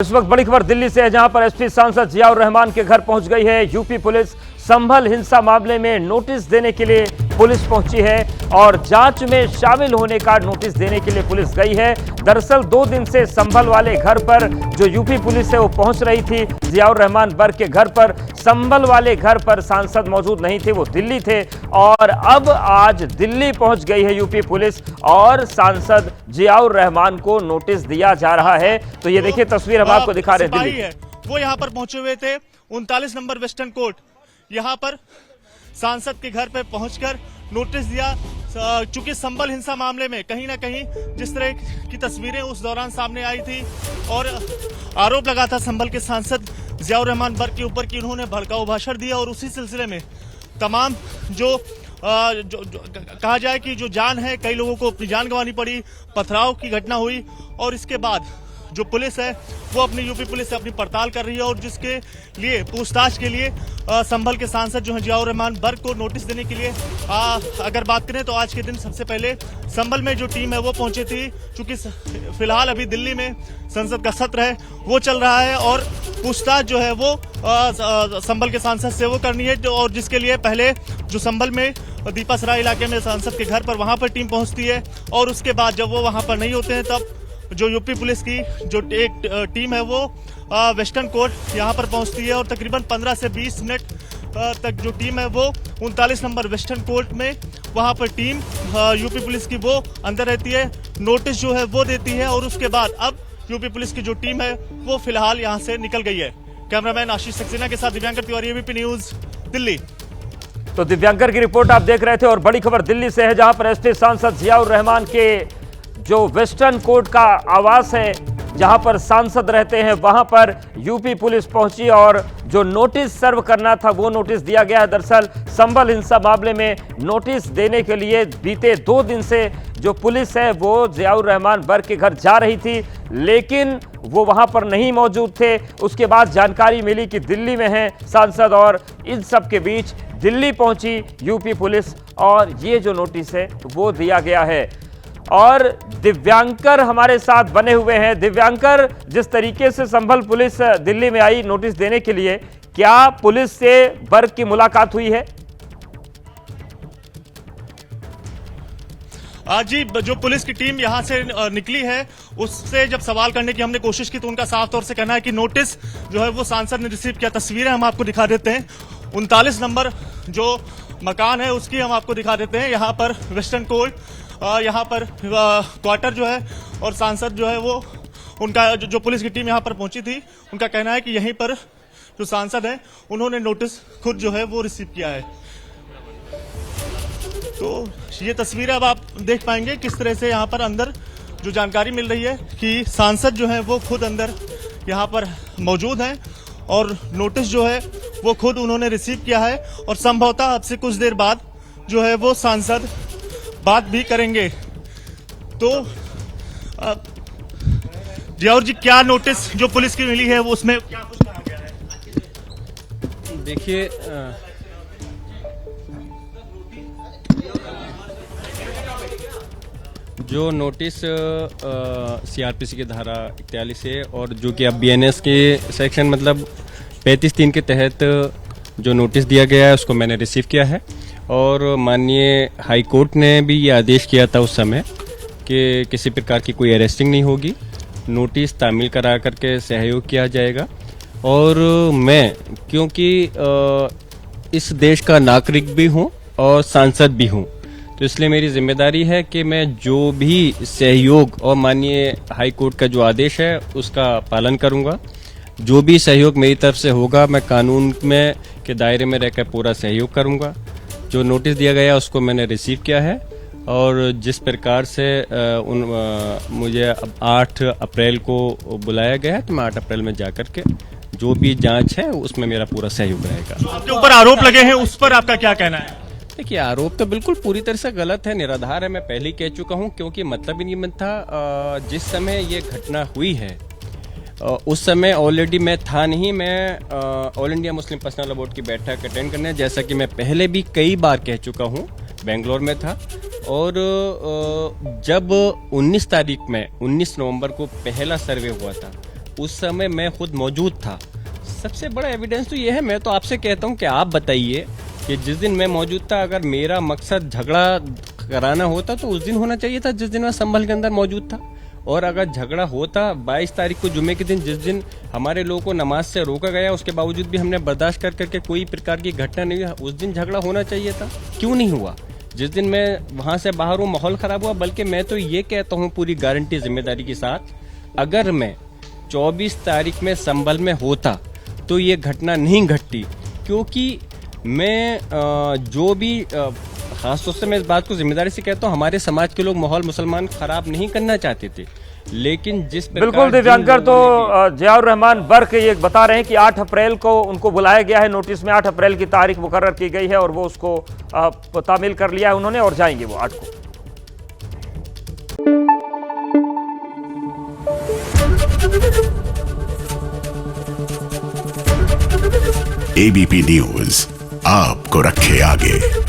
इस वक्त बड़ी खबर दिल्ली से है, जहां पर एसपी सांसद जियाउर रहमान के घर पहुंच गई है यूपी पुलिस। संभल हिंसा मामले में नोटिस देने के लिए पुलिस पहुंची है और जांच में शामिल होने का नोटिस देने के लिए पुलिस गई है। दरअसल 2 दिन से संभल वाले घर पर जो यूपी पुलिस है वो पहुंच रही थी जियाउर रहमान बर्ग के घर पर। संभल वाले घर पर सांसद मौजूद नहीं थे, वो दिल्ली थे और अब आज दिल्ली पहुंच गई है यूपी पुलिस और सांसद जियाउर रहमान को नोटिस दिया जा रहा है। तो ये देखिए तस्वीर हम आपको दिखा रहे हैं दिल्ली है। वो यहाँ पर पहुंचे हुए थे 39 नंबर वेस्टर्न कोर्ट। यहाँ पर सांसद के घर पे पहुंचकर नोटिस दिया। चूंकि संभल हिंसा मामले में कहीं ना कहीं जिस तरह की तस्वीरें उस दौरान सामने आई थी और आरोप लगा था संभल के सांसद जियाउर रहमान बर्ग के ऊपर कि उन्होंने भड़काऊ भाषण दिया और उसी सिलसिले में तमाम जो कहा जाए कि जो जान है, कई लोगों को अपनी जान गंवानी पड़ी, पथराव की घटना हुई और इसके बाद जो पुलिस है वो अपनी यूपी पुलिस से अपनी पड़ताल कर रही है और जिसके लिए पूछताछ के लिए संभल के सांसद जो है जियाउर रहमान बर्ग को नोटिस देने के लिए अगर बात करें तो आज के दिन सबसे पहले संभल में जो टीम है वो पहुंची थी। चूंकि फिलहाल अभी दिल्ली में संसद का सत्र है वो चल रहा है और पूछताछ जो है वो संभल के सांसद से वो करनी है और जिसके लिए पहले जो संभल में दीपासराय इलाके में सांसद के घर पर वहां पर टीम पहुंचती है और उसके बाद जब वो वहां पर नहीं होते हैं तब जो यूपी पुलिस की जो एक टीम है वो वेस्टर्न कोर्ट यहाँ पर पहुंचती है और तकरीबन 15 से 20 मिनट तक जो टीम है वो 39 नंबर वेस्टर्न कोर्ट में वहां पर टीम यूपी पुलिस की वो अंदर रहती है, नोटिस जो है वो देती है और उसके बाद अब यूपी पुलिस की जो टीम है वो फिलहाल यहाँ से निकल गई है। कैमरामैन आशीष सक्सेना के साथ दिव्यांकर तिवारी, एबीपी न्यूज, दिल्ली। तो दिव्यांकर की रिपोर्ट आप देख रहे थे और बड़ी खबर दिल्ली से है, जहां पर एसपी सांसद जियाउर रहमान के जो वेस्टर्न कोर्ट का आवास है जहां पर सांसद रहते हैं वहां पर यूपी पुलिस पहुंची और जो नोटिस सर्व करना था वो नोटिस दिया गया है। दरअसल संभल हिंसा मामले में नोटिस देने के लिए बीते 2 दिन से जो पुलिस है वो जियाउर रहमान बर्ग के घर जा रही थी, लेकिन वो वहां पर नहीं मौजूद थे। उसके बाद जानकारी मिली कि दिल्ली में है सांसद और इन सब के बीच दिल्ली पहुंची यूपी पुलिस और ये जो नोटिस है वो दिया गया है। और दिव्यांकर हमारे साथ बने हुए हैं। दिव्यांकर, जिस तरीके से संभल पुलिस दिल्ली में आई नोटिस देने के लिए, क्या पुलिस से बर्ग की मुलाकात हुई है? जी, जो पुलिस की टीम यहां से निकली है उससे जब सवाल करने की हमने कोशिश की तो उनका साफ तौर से कहना है कि नोटिस जो है वो सांसद ने रिसीव किया। तस्वीरें हम आपको दिखा देते हैं। 39 नंबर जो मकान है उसकी हम आपको दिखा देते हैं। यहाँ पर वेस्टर्न कोर्ट, यहाँ पर क्वार्टर जो है और सांसद जो है वो उनका जो पुलिस की टीम यहाँ पर पहुंची थी उनका कहना है कि यहीं पर जो सांसद है उन्होंने नोटिस खुद जो है वो रिसीव किया है। तो ये तस्वीर अब आप देख पाएंगे किस तरह से यहाँ पर अंदर जो जानकारी मिल रही है कि सांसद जो है वो खुद अंदर यहाँ पर मौजूद हैं और नोटिस जो है वो खुद उन्होंने रिसीव किया है और संभवतः अब से कुछ देर बाद जो है वो सांसद बात भी करेंगे। तो जियाउर जी, क्या नोटिस जो पुलिस की मिली है वो उसमें क्या कुछ कहा गया है? देखिए, जो नोटिस सीआरपीसी की धारा 41 है और जो कि अब बीएनएस के सेक्शन मतलब 35(3) के तहत जो नोटिस दिया गया है उसको मैंने रिसीव किया है और माननीय हाई कोर्ट ने भी ये आदेश किया था उस समय कि किसी प्रकार की कोई अरेस्टिंग नहीं होगी, नोटिस तामील करा करके सहयोग किया जाएगा। और मैं क्योंकि इस देश का नागरिक भी हूँ और सांसद भी हूँ तो इसलिए मेरी जिम्मेदारी है कि मैं जो भी सहयोग और माननीय हाई कोर्ट का जो आदेश है उसका पालन करूँगा। जो भी सहयोग मेरी तरफ से होगा मैं कानून में के दायरे में रहकर पूरा सहयोग करूँगा। जो नोटिस दिया गया उसको मैंने रिसीव किया है और जिस प्रकार से मुझे 8 अप्रैल को बुलाया गया है तो मैं 8 अप्रैल में जाकर के जो भी जांच है उसमें मेरा पूरा सहयोग रहेगा। जो आपके ऊपर आरोप लगे हैं उस पर आपका क्या कहना है? देखिए, आरोप तो बिल्कुल पूरी तरह से गलत है, निराधार है। मैं पहले ही कह चुका हूं क्योंकि मतलब ही नहीं बनता। जिस समय ये घटना हुई है उस समय ऑलरेडी मैं था नहीं, मैं all India Muslim personal law board की बैठक अटेंड करने, जैसा कि मैं पहले भी कई बार कह चुका हूं, बेंगलोर में था। और जब 19 तारीख में 19 नवंबर को पहला सर्वे हुआ था उस समय मैं खुद मौजूद था। सबसे बड़ा एविडेंस तो ये है, मैं तो आपसे कहता हूँ कि आप बताइए कि जिस दिन मैं मौजूद था, अगर मेरा मकसद झगड़ा कराना होता तो उस दिन होना चाहिए था जिस दिन मैं संभल के अंदर मौजूद था। और अगर झगड़ा होता 22 तारीख को जुमे के दिन, जिस दिन हमारे लोगों को नमाज से रोका गया, उसके बावजूद भी हमने बर्दाश्त कर करके कोई प्रकार की घटना नहीं हुई, उस दिन झगड़ा होना चाहिए था। क्यों नहीं हुआ? जिस दिन मैं वहाँ से बाहर हूँ माहौल ख़राब हुआ। बल्कि मैं तो ये कहता हूँ पूरी गारंटी जिम्मेदारी के साथ, अगर मैं 24 तारीख में संभल में होता तो ये घटना नहीं घटती। क्योंकि मैं जो भी खासतौर से मैं इस बात को जिम्मेदारी से कहता हूँ, हमारे समाज के लोग माहौल मुसलमान खराब नहीं करना चाहते थे, लेकिन जिस प्रकार बिल्कुल दिव्यांकर, तो जियाउर रहमान बर्क ये बता रहे हैं कि 8 अप्रैल को उनको बुलाया गया है, नोटिस में 8 अप्रैल की तारीख मुकर्रर की गई है और वो उसको तामील कर लिया है उन्होंने और जाएंगे वो 8 को। एबीपी न्यूज आपको रखे आगे।